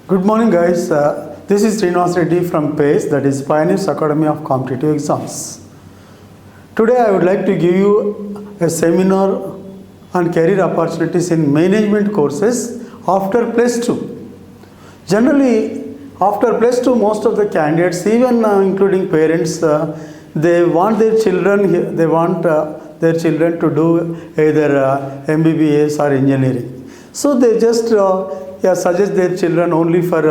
Good morning, guys. This is Srinivas Reddy from PACE, that is Pioneers Academy of Competitive Exams. Today, I would like to give you a seminar on career opportunities in management courses after plus 2. Generally, after plus 2, most of the candidates, even including parents, they want their children. They want their children to do either MBBS or engineering. So they just suggest their children only for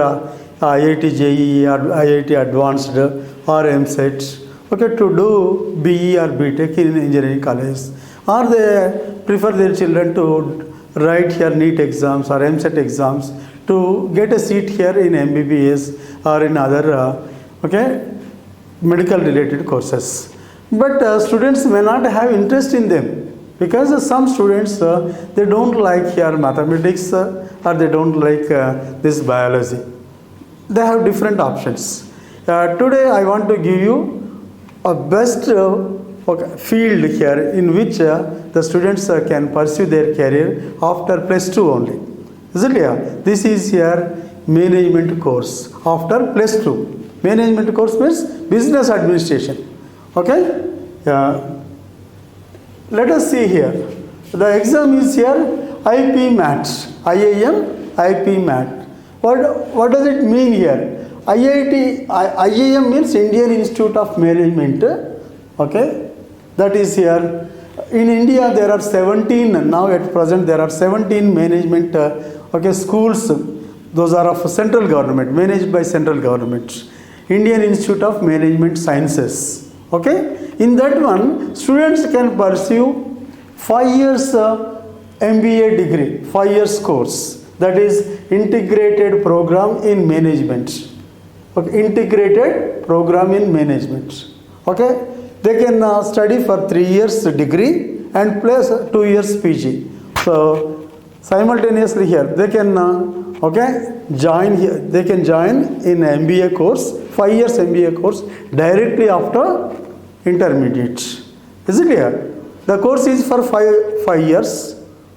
IIT JEE or IIT Advanced or MSET, okay, to do BE or BTech in engineering college, or they prefer their children to write here NEET exams or MSET exams to get a seat here in MBBS or in other medical related courses. But students may not have interest in them, because some students they don't like here mathematics or they don't like this biology. They have different options. Today I want to give you a best field here in which the students can pursue their career after plus 2 only. Is it clear? This is here management course after plus 2. Management course means business administration. Okay? Let us see here. The exam is here IP MAT. IIM IP MAT. What does it mean here? IIM means Indian Institute of Management. Okay? That is here. In India there are 17, now at present there are 17 management schools. Those are of central government, managed by central government. Indian Institute of Management Sciences. Okay? In that one, students can pursue 5 years MBA degree, 5 years course. That is integrated program in management. Okay? Integrated program in management. Okay? They can study for 3 years degree and plus 2 years PG. So simultaneously here they can join here. They can join in MBA course, 5 years MBA course directly after intermediate. Is it clear? The course is for 5 years.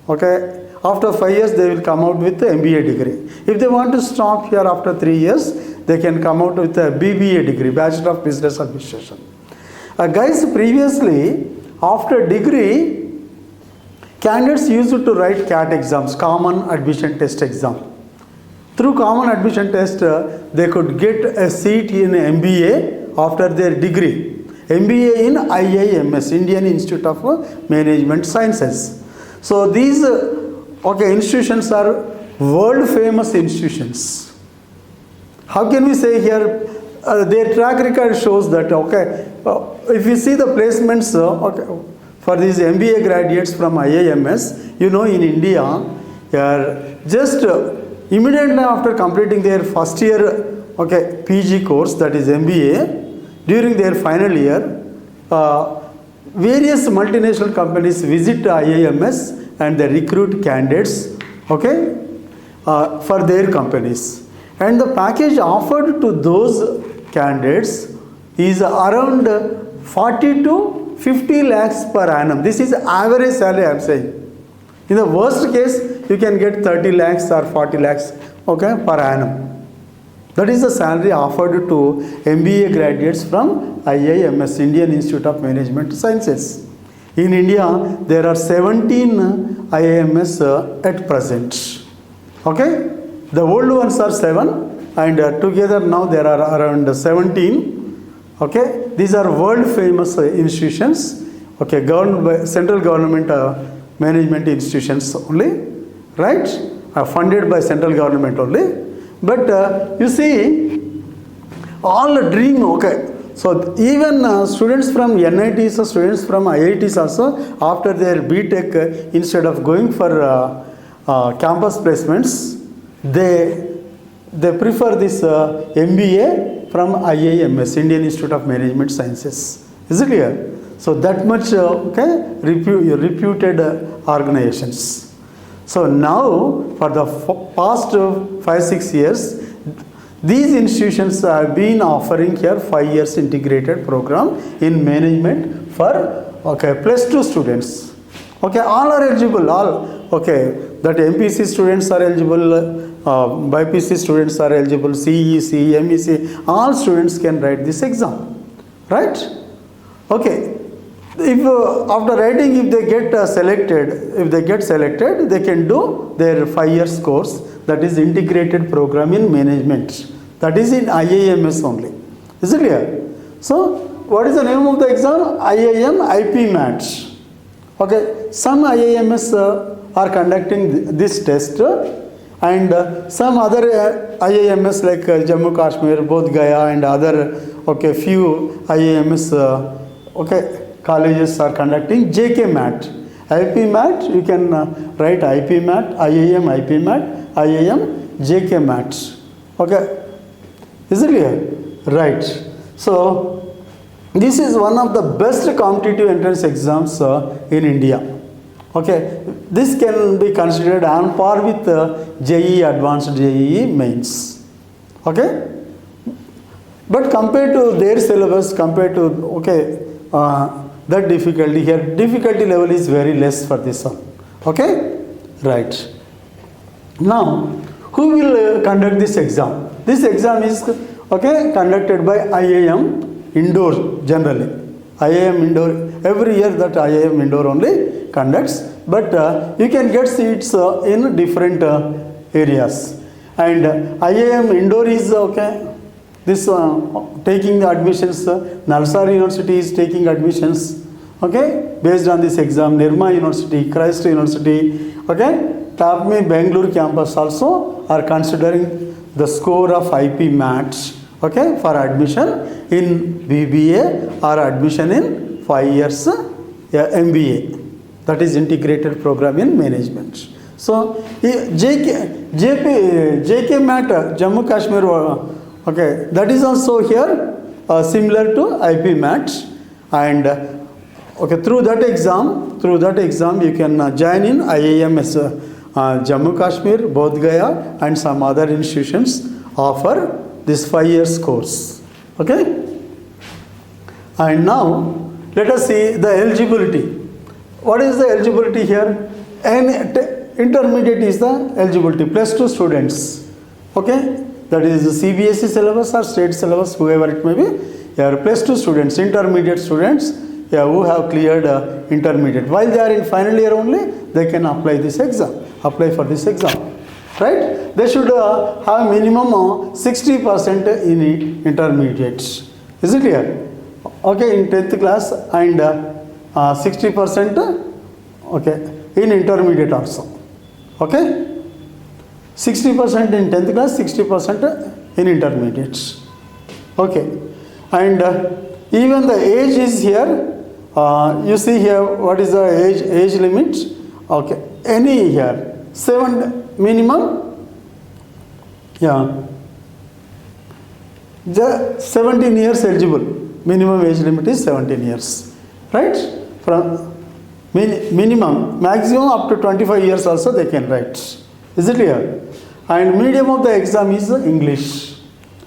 Okay. After 5 years they will come out with the MBA degree. If they want to stop here after 3 years, they can come out with a BBA degree, Bachelor of Business Administration. Guys, previously after degree, candidates used to write CAT exams, Common Admission Test exam. Through Common Admission Test, they could get a seat in MBA after their degree. MBA in IIMS, Indian Institute of Management Sciences. So these institutions are world famous institutions. How can we say here their track record shows that if you see the placements for these MBA graduates from IIMS, in India, just immediately after completing their first year PG course, that is MBA, during their final year, various multinational companies visit IIMS and they recruit candidates for their companies. And the package offered to those candidates is around 40 to 50 lakhs per annum. This is average salary I am saying. In the worst case, you can get 30 lakhs or 40 lakhs per annum. That is the salary offered to MBA graduates from IIMS, Indian Institute of Management Sciences. In India, there are 17 IIMS at present. Okay? The old ones are 7 and together now there are around 17. Okay? These are world famous institutions. Okay, governed by central government management institutions only, right? Funded by central government only. But you see, all dream, so even students from NITs, students from IITs also, after their BTech, instead of going for campus placements, they prefer this MBA from IIMS, Indian Institute of Management Sciences. Is it clear? So that much reputed organizations. So now, for the past 5-6 years, these institutions have been offering here 5 years integrated program in management for plus 2 students. All are eligible. All that MPC students are eligible, BPC students are eligible, CEC, MEC, all students can write this exam, right? Okay. If after writing, if they get selected, they can do their 5 years course, that is integrated program in management. That is in IIMS only. Is it clear? So, what is the name of the exam? IIM IP MAT. Okay, some IIMS are conducting this test, and some other IIMS like Jammu Kashmir, Bodh Gaya, and other few IIMS colleges are conducting JK MAT. IP MAT, you can write IP MAT, IIM IP MAT, IIM JK MAT. Okay, is it clear? Right. So, this is one of the best competitive entrance exams in India. Okay, this can be considered on par with JEE Advanced, JEE Mains. Okay, but compared to their syllabus, compared to that difficulty here, difficulty level is very less for this one. Okay, right. Now, who will conduct this exam? This exam is conducted by IIM Indore generally. IIM Indore, every year that IIM Indore only conducts, but you can get seats in different areas. And IIM Indore is this taking the admissions, Nalsar University is taking admissions, based on this exam. Nirma University, Christ University, TAPME Bangalore campus also are considering the score of IP MAT, for admission in BBA or admission in 5 years MBA, that is integrated program in management. So JK MAT Jammu Kashmir, that is also here similar to IP MAT, and through that exam you can join in IIMS Jammu Kashmir, Bodh Gaya, and some other institutions offer this 5 years course. Okay, and now let us see the eligibility. What is the eligibility here? Intermediate is the eligibility, +2 students. That is the CBSE syllabus or state syllabus, whoever it may be. +2 students, intermediate students, who have cleared intermediate. While they are in final year only, they can apply for this exam. Right? They should have minimum 60% in intermediates. Is it clear? In 10th class, and 60% in intermediate also. 60% in 10th class, 60% in intermediates. And even the age is here. You see here, what is the age limit? Any here, 7 minimum. The 17 years eligible. Minimum age limit is 17 years. Right? From minimum, maximum up to 25 years also they can write. Is it clear? And medium of the exam is English.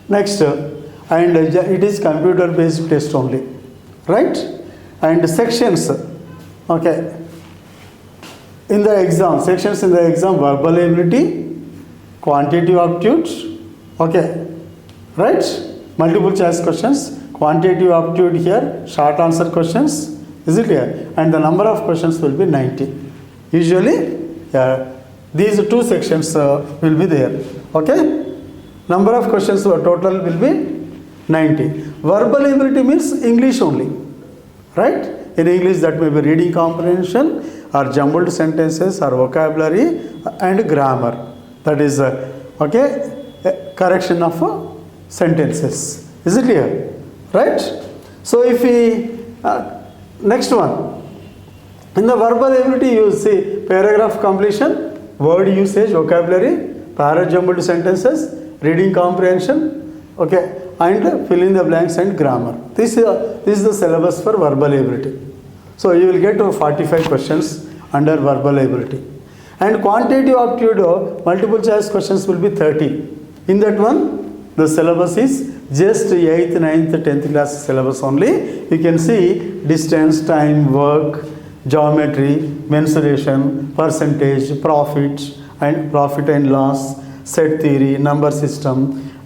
Next, and it is computer based test only. Right? And sections. In the exam, sections in the exam: verbal ability, quantitative aptitude, right? Multiple choice questions, quantitative aptitude here, short answer questions. Is it clear? And the number of questions will be 90. Usually, these 2 sections will be there. Number of questions total will be 90. Verbal ability means English only. Right? In English, that may be reading comprehension, or jumbled sentences, or vocabulary and grammar. That is correction of sentences. Is it clear? Right? So if we next one, in the verbal ability you see paragraph completion, word usage, vocabulary, para-jumbled sentences, reading comprehension, and fill in the blanks and grammar. This is the syllabus for verbal ability. So you will get 45 questions under verbal ability. And quantitative aptitude, multiple choice questions will be 30. In that one, the syllabus is just 8th, 9th, 10th class syllabus only. You can see distance, time, work, geometry, mensuration, percentage, profit and loss, set theory, number system,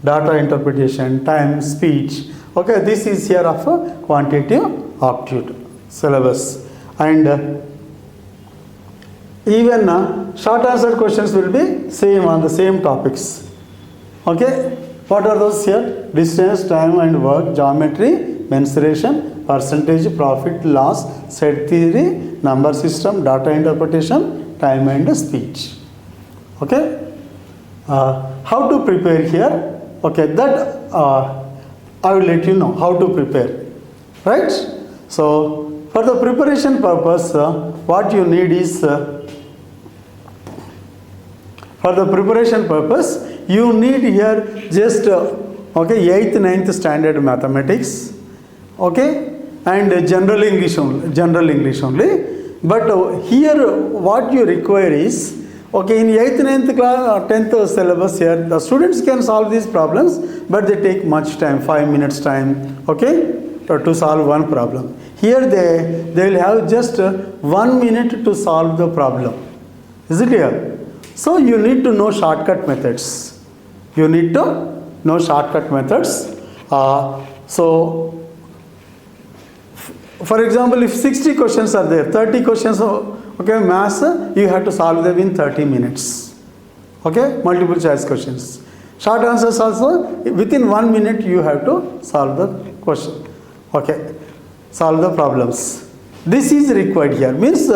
data interpretation, time, speech. Okay, this is here of a quantitative aptitude syllabus. And even short answer questions will be same on the same topics. Okay, what are those here? Distance, time and work, geometry, mensuration, percentage, profit, loss, set theory, number system, data interpretation, time and speech. Okay, how to prepare here? Okay, that I will let you know how to prepare, right? So for the preparation purpose, what you need is for the preparation purpose, you need here just okay, 8th, 9th standard mathematics, okay, and general English only. But here what you require is, okay, in 8th, 9th class or 10th syllabus here, the students can solve these problems, but they take much time, 5 minutes time, okay, to solve one problem. Here they will have just 1 minute to solve the problem. Is it clear? So you need to know shortcut methods. You need to know shortcut methods. So for example, if 60 questions are there, 30 questions, okay, maths, you have to solve them in 30 minutes. Okay, multiple choice questions. Short answers also, within 1 minute you have to solve the question. Okay, solve the problems. This is required here. Means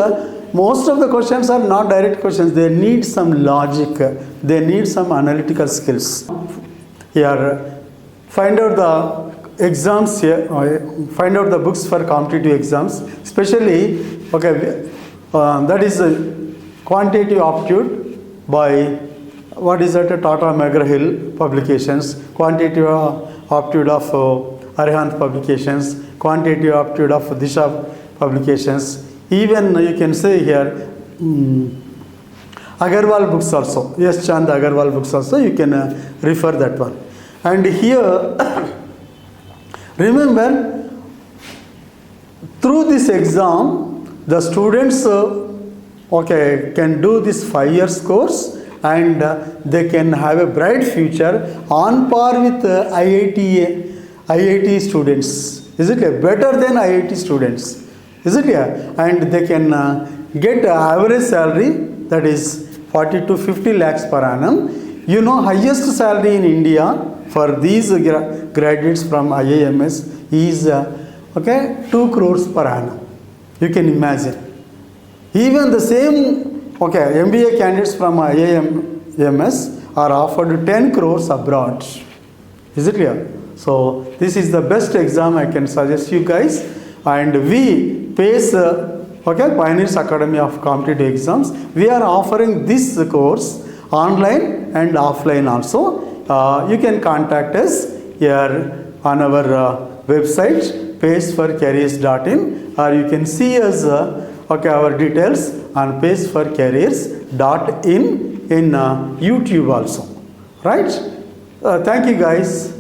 most of the questions are not direct questions. They need some logic. They need some analytical skills. Here, find out the exams here, find out the books for competitive exams, especially, okay, that is quantitative aptitude by, what is that, Tata McGraw-Hill publications, quantitative aptitude of Arihant publications, quantitative aptitude of Disha publications, even you can say here Agarwal books also, yes, Chand Agarwal books also, you can refer that one. And here remember, through this exam, the students okay, can do this 5 years course and they can have a bright future on par with IIT students. Is it clear? Better than IIT students. Is it clear? And they can get average salary, that is 40 to 50 lakhs per annum. You know, highest salary in India for these graduates from IIMS is okay, 2 crores per annum. You can imagine. Even the same okay, MBA candidates from IIMS are offered 10 crores abroad. Is it clear? So this is the best exam I can suggest you guys. And we PACE, okay, Pioneers Academy of Competitive Exams, we are offering this course online and offline also. You can contact us here on our website paceforcareers.in, or you can see us okay, our details on paceforcareers.in in YouTube also, right? Thank you guys.